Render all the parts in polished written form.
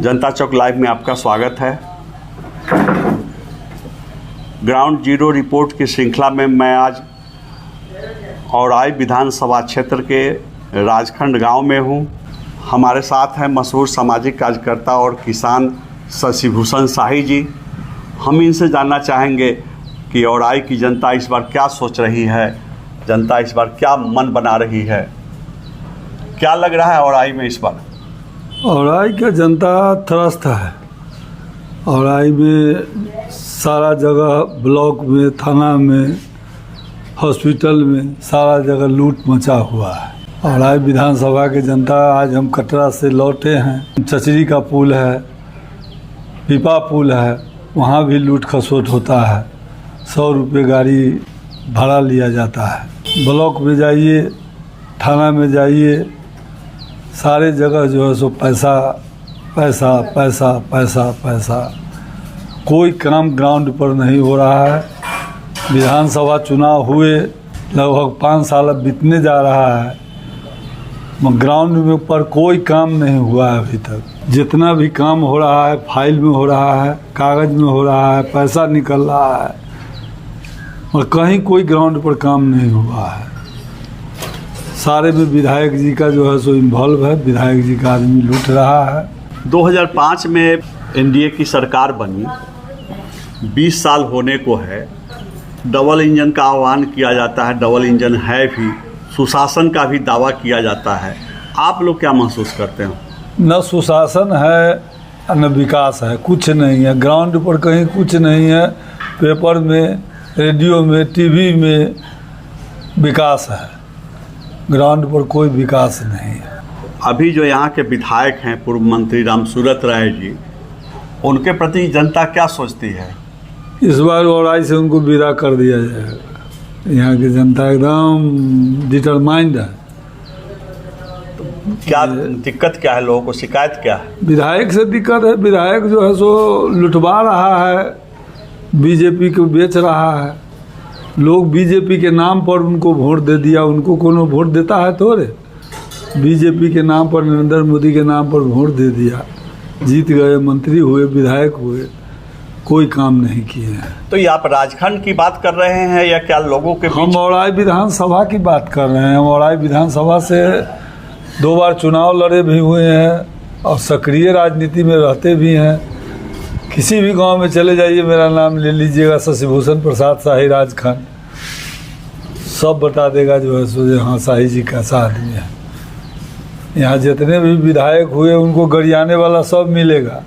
जनता चौक live में आपका स्वागत है। ग्राउंड जीरो रिपोर्ट की श्रृंखला में मैं आज औराई विधानसभा क्षेत्र के राजखंड गांव में हूं। हमारे साथ हैं मशहूर सामाजिक कार्यकर्ता और किसान शशिभूषण शाही जी। हम इनसे जानना चाहेंगे कि औराई की जनता इस बार क्या सोच रही है, जनता इस बार क्या मन बना रही है, क्या लग रहा है औराई में इस बार? औराई का जनता त्रस्त है। औराई में सारा जगह, ब्लॉक में, थाना में, हॉस्पिटल में सारा जगह लूट मचा हुआ है। औराई विधानसभा की जनता, आज हम कटरा से लौटे हैं। चचरी का पुल है, पीपा पुल है, वहाँ भी लूट खसोट होता है। 100 रुपये गाड़ी भाड़ा लिया जाता है। ब्लॉक में जाइए, थाना में जाइए, सारे जगह जो है सो पैसा पैसा पैसा पैसा पैसा। कोई काम ग्राउंड पर नहीं हो रहा है। विधानसभा चुनाव हुए लगभग 5 साल बीतने जा रहा है, ग्राउंड में पर कोई काम नहीं हुआ है अभी तक। जितना भी काम हो रहा है फाइल में हो रहा है, कागज़ में हो रहा है, पैसा निकल रहा है, और कहीं कोई ग्राउंड पर काम नहीं हुआ है। सारे में विधायक जी का जो है सो इन्वॉल्व है। विधायक जी का आदमी लूट रहा है। 2005 में एनडीए की सरकार बनी, 20 साल होने को है। डबल इंजन का आह्वान किया जाता है, डबल इंजन है भी, सुशासन का भी दावा किया जाता है। आप लोग क्या महसूस करते हैं? न सुशासन है न विकास है, कुछ नहीं है। ग्राउंड पर कहीं कुछ नहीं है। पेपर में, रेडियो में, टीवी में विकास है, ग्राउंड पर कोई विकास नहीं है। अभी जो यहाँ के विधायक हैं पूर्व मंत्री रामसूरत राय जी, उनके प्रति जनता क्या सोचती है? इस बार औराई से उनको विदा कर दिया जाएगा। यहाँ की जनता एकदम डिटरमाइंड है। क्या दिक्कत क्या है, लोगों को शिकायत क्या है? विधायक से दिक्कत है। विधायक जो है सो लुटवा रहा है, बीजेपी को बेच रहा है। लोग बीजेपी के नाम पर उनको वोट दे दिया। उनको कोनो वोट देता है थोड़े। बीजेपी के नाम पर, नरेंद्र मोदी के नाम पर वोट दे दिया, जीत गए, मंत्री हुए, विधायक हुए, कोई काम नहीं किए हैं। तो ये आप राजखंड की बात कर रहे हैं या क्या लोगों के? हम औराई विधानसभा की बात कर रहे हैं। हम औराई विधानसभा से 2 बार चुनाव लड़े भी हुए हैं और सक्रिय राजनीति में रहते भी हैं। किसी भी गांव में चले जाइए, मेरा नाम ले लीजिएगा, शशिभूषण प्रसाद शाही राजखंड, सब बता देगा जो है सो हाँ शाही जी कैसा आदमी है। यहाँ जितने भी विधायक हुए उनको गरियाने वाला सब मिलेगा।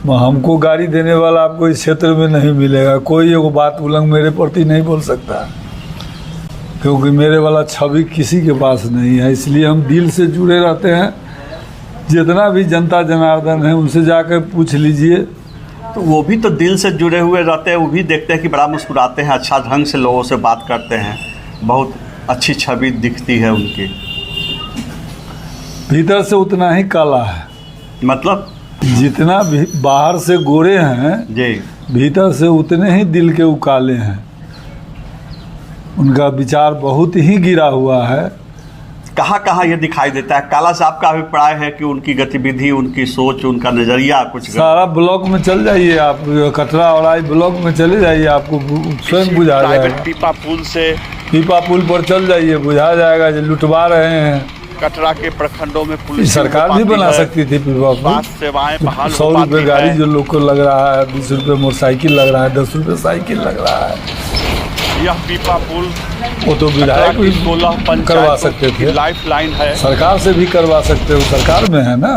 हमको गाड़ी देने वाला आपको इस क्षेत्र में नहीं मिलेगा। कोई वो बात उलंग मेरे प्रति नहीं बोल सकता, क्योंकि मेरे वाला छवि किसी के पास नहीं है। इसलिए हम दिल से जुड़े रहते हैं। जितना भी जनता जनार्दन है उनसे जाकर पूछ लीजिए। तो वो भी तो दिल से जुड़े हुए रहते हैं। वो भी देखते हैं कि बड़ा मुस्कुराते हैं, अच्छा ढंग से लोगों से बात करते हैं, बहुत अच्छी छवि दिखती है उनकी। भीतर से उतना ही काला है। मतलब जितना भी बाहर से गोरे हैं जी, भीतर से उतने ही दिल के उकाले हैं। उनका विचार बहुत ही गिरा हुआ है। कहाँ कहाँ ये दिखाई देता है? काला साहब का अभिप्राय है कि उनकी गतिविधि, उनकी सोच, उनका नज़रिया कुछ सारा ब्लॉक में चल जाइए आप, कटरा औराई ब्लॉक में चले जाइए, आपको स्वयं बुझा जाएगा। पीपा पुल पर चल जाइए, बुझा जाएगा जो लुटवा रहे हैं। कटरा के प्रखंडों में पुलिस सरकार भी बना सकती थी पीपा पुल। सेवाएं 100 रुपये गाड़ी जो लोग को लग रहा है, 20 रुपये मोटरसाइकिल लग रहा है, 10 रुपये साइकिल लग रहा है। यह पीपा पुल वो तो विधायक भी 16 करवा सकते थे। लाइफ लाइन है, सरकार से भी करवा सकते हो, सरकार में है ना।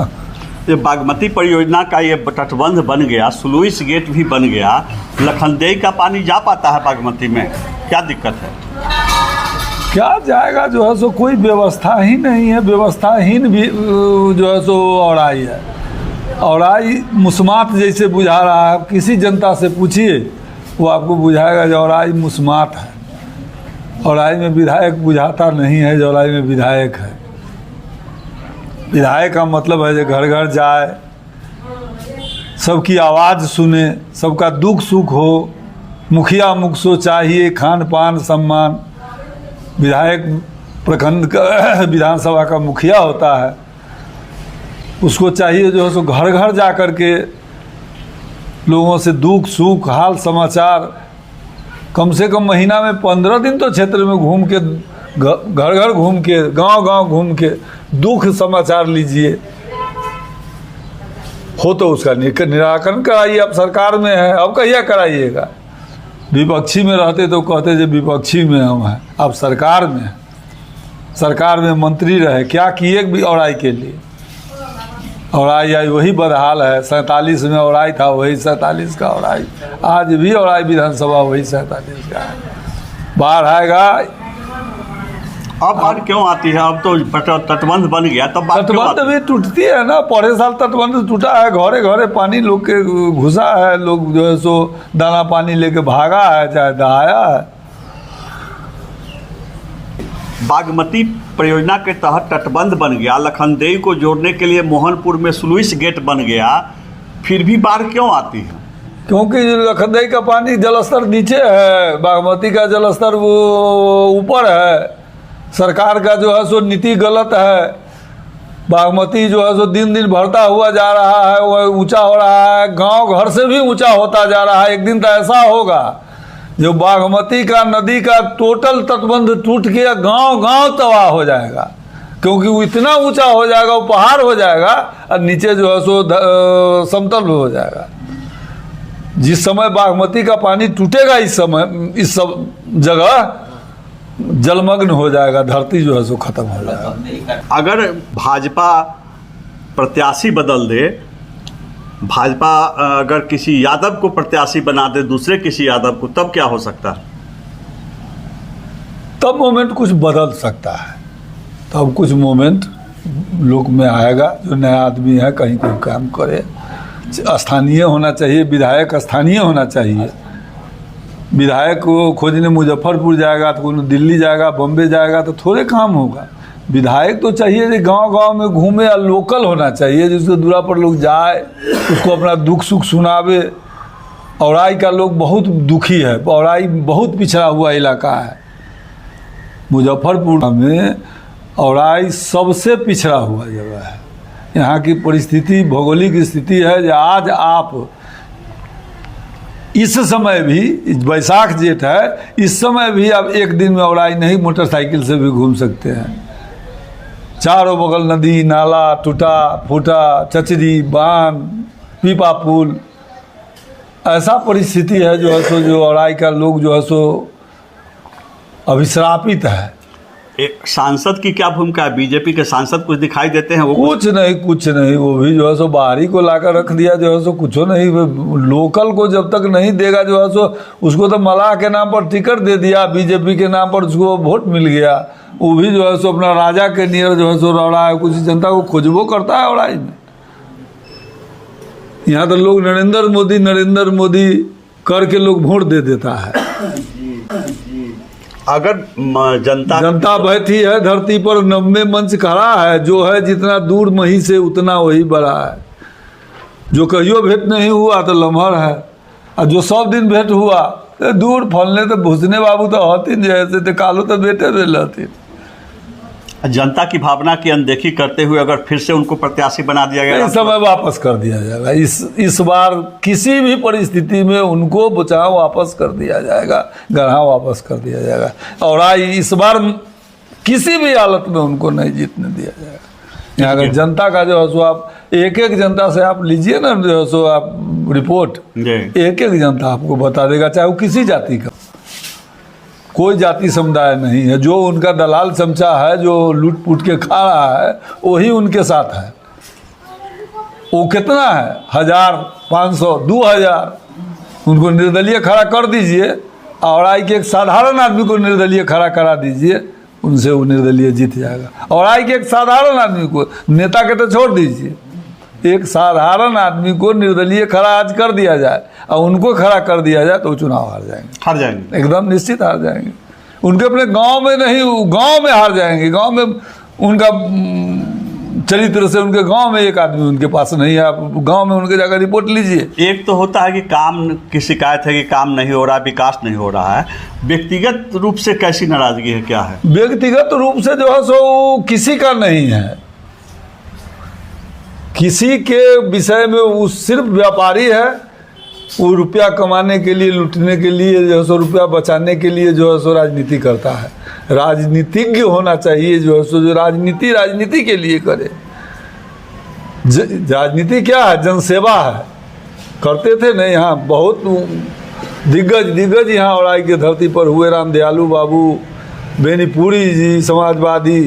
ये बागमती परियोजना का ये तटबंध बन गया, स्लुइस गेट भी बन गया, लखनदेई का पानी जा पाता है बागमती में? क्या दिक्कत है? क्या जाएगा जो है सो, कोई व्यवस्था ही नहीं है। व्यवस्थाहीन भी जो है सो औराई है। औराई मुस्मात जैसे बुझा रहा है। किसी जनता से पूछिए, वो आपको बुझाएगा जो औराई मुस्मात है। औराई में विधायक बुझाता नहीं है जो औराई में विधायक है। विधायक का मतलब है जो घर घर जाए, सबकी आवाज़ सुने, सबका दुख सुख हो। मुखिया मुख सो चाहिए, खान पान सम्मान। विधायक प्रखंड का विधानसभा का मुखिया होता है। उसको चाहिए जो है सो घर घर जा कर के लोगों से दुख सुख हाल समाचार कम से कम महीना में 15 दिन तो क्षेत्र में घूम के घर घर घूम के गांव गांव घूम के दुख समाचार लीजिए, हो तो उसका निराकरण कराइए। अब सरकार में है, अब कहिया कराइएगा? विपक्षी में रहते तो कहते जो विपक्षी में हम हैं, अब सरकार में, सरकार में मंत्री रहे, क्या किए भी औराई के लिए? औराई आई वही बदहाल है। 47 में औराई था, वही 47 का औराई, आज भी औराई विधानसभा वही 47 का है। बाढ़ आएगा। अब बाढ़ क्यों आती है? अब तो तटबंध बन गया, तब बाढ़ क्यों तटबंध आती भी टूटती है ना। पौरे साल तटबंध टूटा है, घरे घरे पानी लोग के घुसा है, लोग जो है सो दाना पानी लेके भागा है, चाहे दहाया है। बागमती परियोजना के तहत तटबंध बन गया, लखनदेई को जोड़ने के लिए मोहनपुर में स्लुइस गेट बन गया, फिर भी बाढ़ क्यों आती है? क्योंकि लखनदेई का पानी जलस्तर नीचे है, बागमती का जलस्तर वो ऊपर है। सरकार का जो है सो नीति गलत है। बागमती जो है सो दिन दिन बढ़ता हुआ जा रहा है, वह ऊंचा हो रहा है, गांव घर से भी ऊंचा होता जा रहा है। एक दिन तो ऐसा होगा जो बागमती का नदी का टोटल तटबंध टूट के गांव गांव तबाह हो जाएगा, क्योंकि वो इतना ऊंचा हो जाएगा, वो पहाड़ हो जाएगा और नीचे जो है सो समतल हो जाएगा। जिस समय बागमती का पानी टूटेगा, इस समय इस सब जगह जलमग्न हो जाएगा, धरती जो है सो खत्म हो जाएगा। अगर भाजपा प्रत्याशी बदल दे, भाजपा अगर किसी यादव को प्रत्याशी बना दे, दूसरे किसी यादव को, तब क्या हो सकता है? तब मोमेंट कुछ बदल सकता है, तब कुछ मोमेंट लोग में आएगा। जो नया आदमी है कहीं कोई काम करे, स्थानीय होना चाहिए, विधायक स्थानीय होना चाहिए। विधायक को खोजने मुजफ्फरपुर जाएगा तो कोई दिल्ली जाएगा, बम्बे जाएगा तो थोड़े काम होगा। विधायक तो चाहिए जो गांव गांव में घूमे, या लोकल होना चाहिए, जिसके दूरा पर लोग जाए, उसको अपना दुख सुख सुनावे। औराई का लोग बहुत दुखी है, औराई बहुत पिछड़ा हुआ इलाका है। मुजफ्फरपुर में औराई सबसे पिछड़ा हुआ जगह है। यहाँ की परिस्थिति, भौगोलिक स्थिति है जो आज आप इस समय भी, बैसाख जेठ है, इस समय भी आप एक दिन में औराई नहीं मोटरसाइकिल से भी घूम सकते हैं। चारों बगल नदी नाला, टूटा फूटा, चचरी, बांध, पीपा पुल, ऐसा परिस्थिति है जो है सो जो औराई का लोग जो है सो अभिश्रापित है। एक सांसद की क्या भूमिका है? बीजेपी के सांसद कुछ दिखाई देते हैं? वो कुछ नहीं, वो भी जो है सो बाहरी को लाकर रख दिया, जो है सो कुछ नहीं। लोकल को जब तक नहीं देगा जो है सो, उसको तो मलाह के नाम पर टिकट दे दिया, बीजेपी के नाम पर उसको वोट मिल गया, वो भी जो है सो अपना राजा के नियर जो है सो रौड़ा है, कुछ जनता को खोजबो करता है औराई में। यहाँ तो लोग नरेंद्र मोदी करके लोग वोट दे देता है। अगर जनता बैठी है धरती पर, 90 मंच खड़ा है, जो है जितना दूर मही से उतना वही बड़ा है। जो कहियो भेंट नहीं हुआ तो लम्हर है, और जो 100 दिन भेंट हुआ तो दूर फलने तो भूसने बाबू तो हथिन, जैसे तो कालो तो बेटे रहती। जनता की भावना की अनदेखी करते हुए अगर फिर से उनको प्रत्याशी बना दिया गया, इस समय वापस कर दिया जाएगा। इस बार किसी भी परिस्थिति में उनको बचाव वापस कर दिया जाएगा, गढ़ा वापस कर दिया जाएगा। और इस बार किसी भी हालत में उनको नहीं जीतने दिया जाएगा। यहाँ अगर जनता का जो है सो आप एक जनता से आप लीजिए ना, जो है सो आप रिपोर्ट, एक जनता आपको बता देगा, चाहे वो किसी जाति का, कोई जाति समुदाय नहीं है। जो उनका दलाल चमचा है, जो लूट पुट के खा रहा है, वही उनके साथ है। वो कितना है, 1000, 500, 2000, उनको निर्दलीय खड़ा कर दीजिए। औराई के एक साधारण आदमी को निर्दलीय खड़ा करा दीजिए, उनसे वो निर्दलीय जीत जाएगा। औराई के एक साधारण आदमी को, नेता के तो छोड़ दीजिए, एक साधारण आदमी को निर्दलीय खड़ा आज कर दिया जाए और उनको खड़ा कर दिया जाए तो चुनाव हार जाएंगे, एकदम निश्चित हार जाएंगे। उनके अपने गांव में नहीं, गांव में हार जाएंगे। गांव में उनका चरित्र से उनके गांव में एक आदमी उनके पास नहीं है। आप गांव में उनके जाकर रिपोर्ट लीजिए। एक तो होता है कि काम की शिकायत है कि काम नहीं हो रहा, विकास नहीं हो रहा है। व्यक्तिगत रूप से कैसी नाराजगी है, क्या है? व्यक्तिगत रूप से जो है सो किसी का नहीं है, किसी के विषय में वो सिर्फ व्यापारी है, वो रुपया कमाने के लिए, लूटने के लिए, जो है सो रुपया बचाने के लिए जो है सो राजनीति करता है। राजनीतिज्ञ होना चाहिए जो है सो, जो राजनीति के लिए करे। राजनीति क्या है? जनसेवा है। करते थे नहीं, यहाँ बहुत दिग्गज यहाँ औराई की धरती पर हुए। राम दयालु बाबू, बेनीपुरी जी समाजवादी,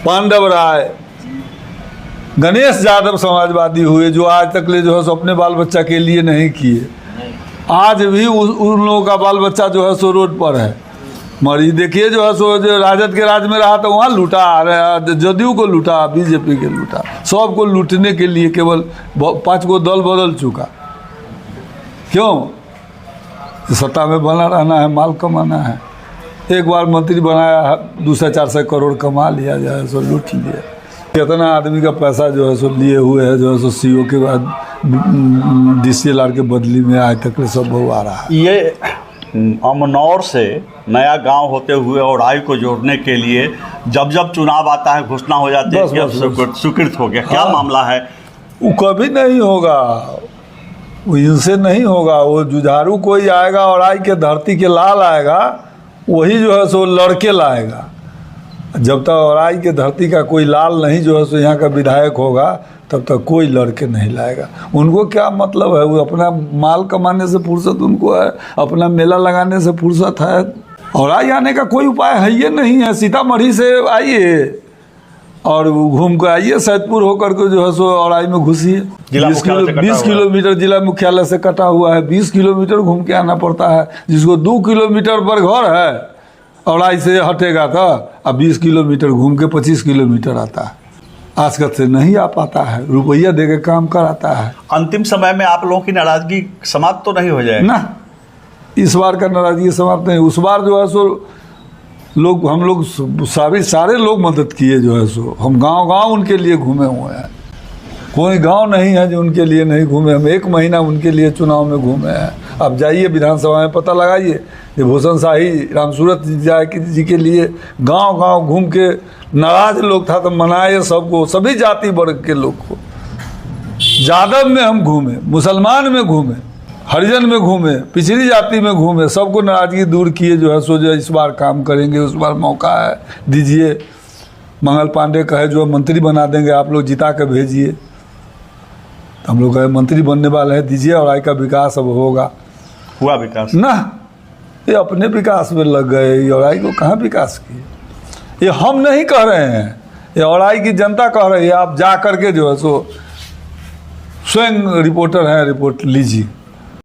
पांडव राय, गणेश यादव समाजवादी हुए, जो आज तक ले जो है सो अपने बाल बच्चा के लिए नहीं किए। आज भी उन लोगों का बाल बच्चा जो है सो रोड पर है। मरीज देखिए जो है सो, जो राजद के राज में रहा तो वहाँ लूटा, जदयू को लूटा, बीजेपी के लूटा, सबको लूटने के लिए केवल 5 गो दल बदल चुका। क्यों? सत्ता में बना रहना है, माल कमाना है। एक बार मंत्री बनाया, 200-400 करोड़ कमा लिया, जो है सो लूट लिया। कितना आदमी का पैसा जो है सो लिए हुए है, जो है सो सीओ के बाद DCLR के बदली में आज तक सब बहु आ रहा है। ये अमनौर से नया गांव होते हुए औराई को जोड़ने के लिए जब जब चुनाव आता है घोषणा हो जाती है कि अब स्वीकृत हो गया। क्या मामला है? वो कभी नहीं होगा, वो इनसे नहीं होगा। वो जुझारू कोई आएगा, औराई के धरती के लाल आएगा, वही जो है सो लड़के लाएगा। जब तक औराई के धरती का कोई लाल नहीं जो है सो यहाँ का विधायक होगा, तब तक कोई लड़के नहीं लाएगा। उनको क्या मतलब है? वो अपना माल कमाने से फुर्सत उनको है, अपना मेला लगाने से फुर्सत है। औराई आने का कोई उपाय है ये नहीं है। सीतामढ़ी से आइए और घूम कर आइए, सैदपुर होकर के जो है सो औराई में घुसिए। 20 किलोमीटर जिला मुख्यालय से कटा हुआ है, 20 किलोमीटर घूम के आना पड़ता है। जिसको 2 किलोमीटर पर घर है, औराई से हटेगा था, अब 20 किलोमीटर घूम के 25 किलोमीटर आता है। आजकल से नहीं आ पाता है, रुपया दे के काम कराता है। अंतिम समय में आप लोगों की नाराजगी समाप्त तो नहीं हो जाएगी ना? इस बार का नाराजगी समाप्त नहीं। उस बार जो है सो हम लोग सारे लोग मदद किए जो है सो। हम गांव उनके लिए घूमे हुए हैं। कोई गांव नहीं है जो उनके लिए नहीं घूमे। हम 1 महीना उनके लिए चुनाव में घूमे हैं। अब जाइए विधानसभा में पता लगाइए, ये भूषण शाही, रामसूरत जी के लिए गांव घूम के नाराज लोग था तो मनाए सबको, सभी जाति वर्ग के लोग को। यादव में हम घूमे, मुसलमान में घूमे, हरिजन में घूमे, पिछड़ी जाति में घूमे, सबको नाराजगी दूर किए जो है सो। जो इस बार काम करेंगे, उस बार मौका है, दीजिए। मंगल पांडे कहे जो मंत्री बना देंगे, आप लोग जिता के भेजिए। तो हम लोग कहे मंत्री बनने वाले हैं, दीजिए, औराई का विकास अब होगा। हुआ विकास ना? ये अपने विकास में लग गए। ये औराई को कहाँ विकास किए? ये हम नहीं कह रहे हैं, ये औराई की जनता कह रही है। आप जा करके जो है सो स्वयं रिपोर्टर हैं, रिपोर्ट लीजिए।